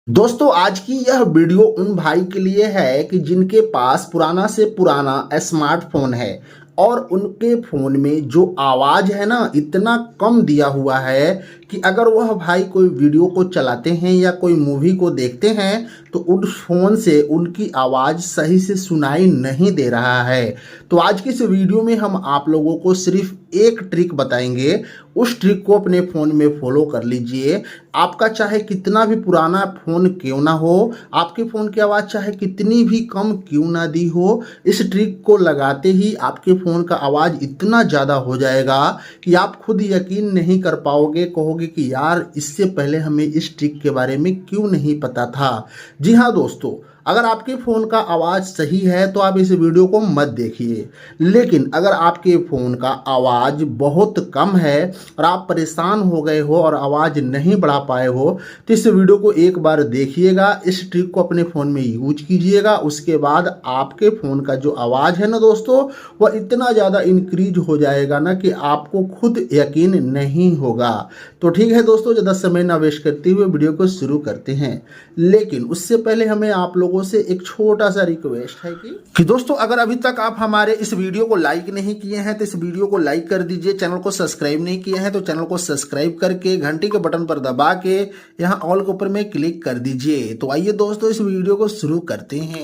दोस्तों आज की यह वीडियो उन भाई के लिए है कि जिनके पास पुराना से पुराना स्मार्टफोन है और उनके फोन में जो आवाज़ है ना इतना कम दिया हुआ है कि अगर वह भाई कोई वीडियो को चलाते हैं या कोई मूवी को देखते हैं तो उन फोन से उनकी आवाज़ सही से सुनाई नहीं दे रहा है। तो आज की इस वीडियो में हम आप लोगों को सिर्फ एक ट्रिक बताएंगे। उस ट्रिक को अपने फ़ोन में फॉलो कर लीजिए। आपका चाहे कितना भी पुराना फ़ोन क्यों ना हो, आपके फ़ोन की आवाज़ चाहे कितनी भी कम क्यों ना दी हो, इस ट्रिक को लगाते ही आपके फ़ोन का आवाज़ इतना ज़्यादा हो जाएगा कि आप खुद यकीन नहीं कर पाओगे, कहोगे कि यार इससे पहले हमें इस ट्रिक के बारे में क्यों नहीं पता था। जी हाँ दोस्तों, अगर आपके फ़ोन का आवाज़ सही है तो आप इस वीडियो को मत देखिए, लेकिन अगर आपके फ़ोन का आवाज़ बहुत कम है और आप परेशान हो गए हो और आवाज़ नहीं बढ़ा पाए हो तो इस वीडियो को एक बार देखिएगा। इस ट्रिक को अपने फ़ोन में यूज कीजिएगा। उसके बाद आपके फ़ोन का जो आवाज़ है ना दोस्तों, वह इतना ज़्यादा इंक्रीज हो जाएगा ना कि आपको खुद यकीन नहीं होगा। तो ठीक है दोस्तों, ज़्यादा समय ना वेस्ट करते हुए वीडियो को शुरू करते हैं। लेकिन उससे पहले हमें आप लोगों से एक छोटा सा रिक्वेस्ट है कि दोस्तों अगर अभी तक आप हमारे इस वीडियो को लाइक नहीं किए हैं तो इस वीडियो को लाइक कर दीजिए। चैनल को सब्सक्राइब नहीं किए हैं तो चैनल को सब्सक्राइब करके घंटी के बटन पर दबा के यहाँ ऑल के ऊपर में क्लिक कर दीजिए। तो आइए दोस्तों इस वीडियो को शुरू करते हैं।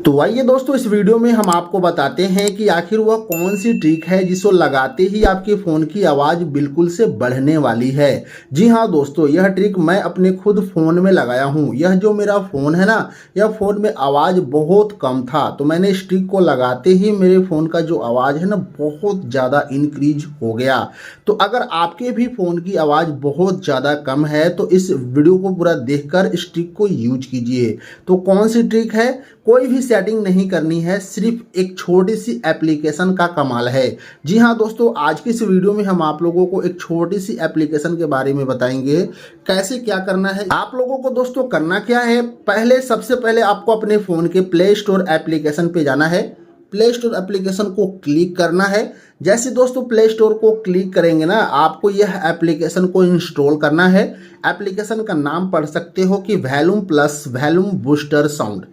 तो आइए दोस्तों इस वीडियो में हम आपको बताते हैं कि आखिर वह कौन सी ट्रिक है जिसको लगाते ही आपके फोन की आवाज बिल्कुल से बढ़ने वाली है। जी हाँ दोस्तों, यह ट्रिक मैं अपने खुद फोन में लगाया हूँ। यह जो मेरा फोन है ना, यह फ़ोन में आवाज़ बहुत कम था, तो मैंने इस ट्रिक को लगाते ही मेरे फ़ोन का जो आवाज़ है ना बहुत ज़्यादा इंक्रीज हो गया। तो अगर आपके भी फ़ोन की आवाज़ बहुत ज़्यादा कम है तो इस वीडियो को पूरा देखकर इस ट्रिक को यूज कीजिए। तो कौन सी ट्रिक है? कोई भी सेटिंग नहीं करनी है, सिर्फ एक छोटी सी एप्लीकेशन का कमाल है। जी हाँ दोस्तों, आज की इस वीडियो में हम आप लोगों को एक छोटी सी एप्लीकेशन के बारे में बताएंगे कैसे क्या करना है। आप लोगों को दोस्तों करना क्या है, सबसे पहले आपको अपने फ़ोन के प्ले स्टोर एप्लीकेशन पे जाना है। प्ले स्टोर एप्लीकेशन को क्लिक करना है। जैसे दोस्तों प्ले स्टोर को क्लिक करेंगे ना, आपको यह एप्लीकेशन को इंस्टॉल करना है। एप्लीकेशन का नाम पढ़ सकते हो कि volume plus volume booster sound.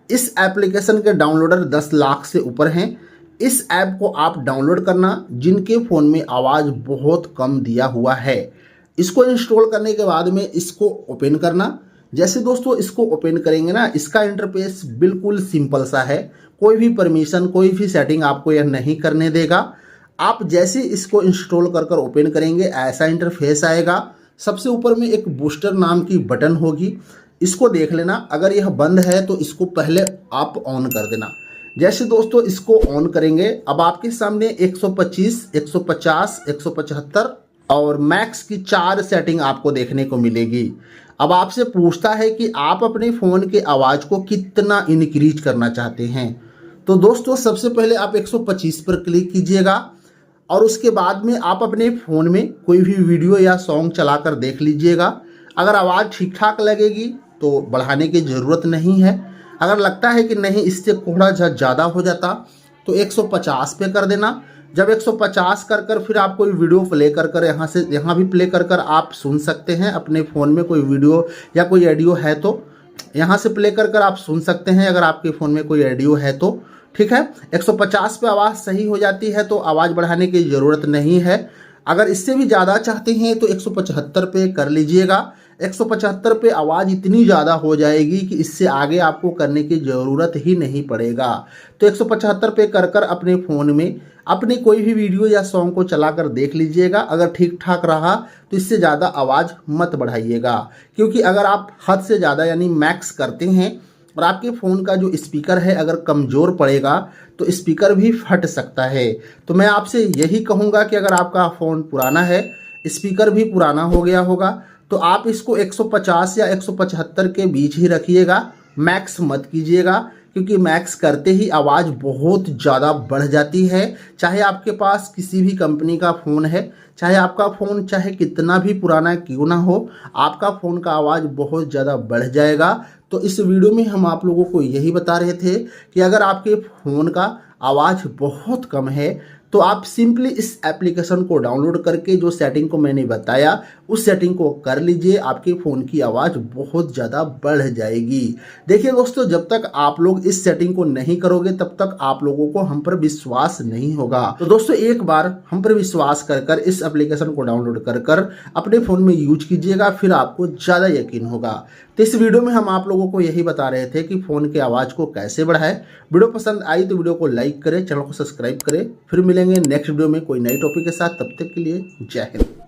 इस एप्लीकेशन के डाउनलोडर 10 लाख से ऊपर हैं। इस ऐप को आप डाउनलोड करना जिनके फ़ोन में आवाज़ बहुत कम दिया हुआ है। इसको इंस्टॉल करने के बाद में इसको ओपन करना। जैसे दोस्तों इसको ओपन करेंगे ना, इसका इंटरफेस बिल्कुल सिंपल सा है। कोई भी परमिशन, कोई भी सेटिंग आपको यह नहीं करने देगा। आप जैसे इसको इंस्टॉल कर ओपन करेंगे ऐसा इंटरफेस आएगा। सबसे ऊपर में एक बूस्टर नाम की बटन होगी, इसको देख लेना। अगर यह बंद है तो इसको पहले आप ऑन कर देना। जैसे दोस्तों इसको ऑन करेंगे, अब आपके सामने 125, 150, 175 और मैक्स की 4 सेटिंग आपको देखने को मिलेगी। अब आपसे पूछता है कि आप अपने फ़ोन के आवाज़ को कितना इंक्रीज करना चाहते हैं। तो दोस्तों सबसे पहले आप 125 पर क्लिक कीजिएगा और उसके बाद में आप अपने फ़ोन में कोई भी वीडियो या सॉन्ग चलाकर देख लीजिएगा। अगर आवाज़ ठीक ठाक लगेगी तो बढ़ाने की ज़रूरत नहीं है। अगर लगता है कि नहीं इससे थोड़ा ज़्यादा हो जाता तो 150 पे कर देना। जब 150 कर फिर आप कोई वीडियो प्ले कर यहाँ भी प्ले कर आप सुन सकते हैं। अपने फ़ोन में कोई वीडियो या कोई ऑडियो है तो यहाँ से प्ले कर आप सुन सकते हैं, अगर आपके फ़ोन में कोई ऑडियो है तो। ठीक है, 150 पे आवाज़ सही हो जाती है तो आवाज़ बढ़ाने की ज़रूरत नहीं है। अगर इससे भी ज़्यादा चाहते हैं तो 175 पे कर लीजिएगा। 175 पे आवाज़ इतनी ज़्यादा हो जाएगी कि इससे आगे आपको करने की ज़रूरत ही नहीं पड़ेगा। तो 175 पे कर अपने फ़ोन में अपनी कोई भी वीडियो या सॉन्ग को चलाकर देख लीजिएगा। अगर ठीक ठाक रहा तो इससे ज़्यादा आवाज़ मत बढ़ाइएगा, क्योंकि अगर आप हद से ज़्यादा यानी मैक्स करते हैं और आपके फ़ोन का जो स्पीकर है अगर कमज़ोर पड़ेगा तो स्पीकर भी फट सकता है। तो मैं आपसे यही कहूँगा कि अगर आपका फ़ोन पुराना है, स्पीकर भी पुराना हो गया होगा, तो आप इसको 150 या 175 के बीच ही रखिएगा। मैक्स मत कीजिएगा, क्योंकि मैक्स करते ही आवाज़ बहुत ज़्यादा बढ़ जाती है। चाहे आपके पास किसी भी कंपनी का फ़ोन है, चाहे आपका फ़ोन चाहे कितना भी पुराना क्यों ना हो, आपका फ़ोन का आवाज़ बहुत ज़्यादा बढ़ जाएगा। तो इस वीडियो में हम आप लोगों को यही बता रहे थे कि अगर आपके फ़ोन का आवाज़ बहुत कम है तो आप सिंपली इस एप्लीकेशन को डाउनलोड करके जो सेटिंग को मैंने बताया उस सेटिंग को कर लीजिए, आपके फ़ोन की आवाज़ बहुत ज़्यादा बढ़ जाएगी। देखिए दोस्तों, जब तक आप लोग इस सेटिंग को नहीं करोगे तब तक आप लोगों को हम पर विश्वास नहीं होगा। तो दोस्तों, एक बार हम पर विश्वास कर इस एप्लीकेशन को डाउनलोड कर अपने फ़ोन में यूज कीजिएगा, फिर आपको ज़्यादा यकीन होगा। तो इस वीडियो में हम आप लोगों को यही बता रहे थे कि फ़ोन की आवाज़ को कैसे बढ़ाएं। वीडियो पसंद आई तो वीडियो को लाइक करें, चैनल को सब्सक्राइब करें। फिर मिलेंगे नेक्स्ट वीडियो में कोई नई टॉपिक के साथ, तब तक के लिए जय हिंद।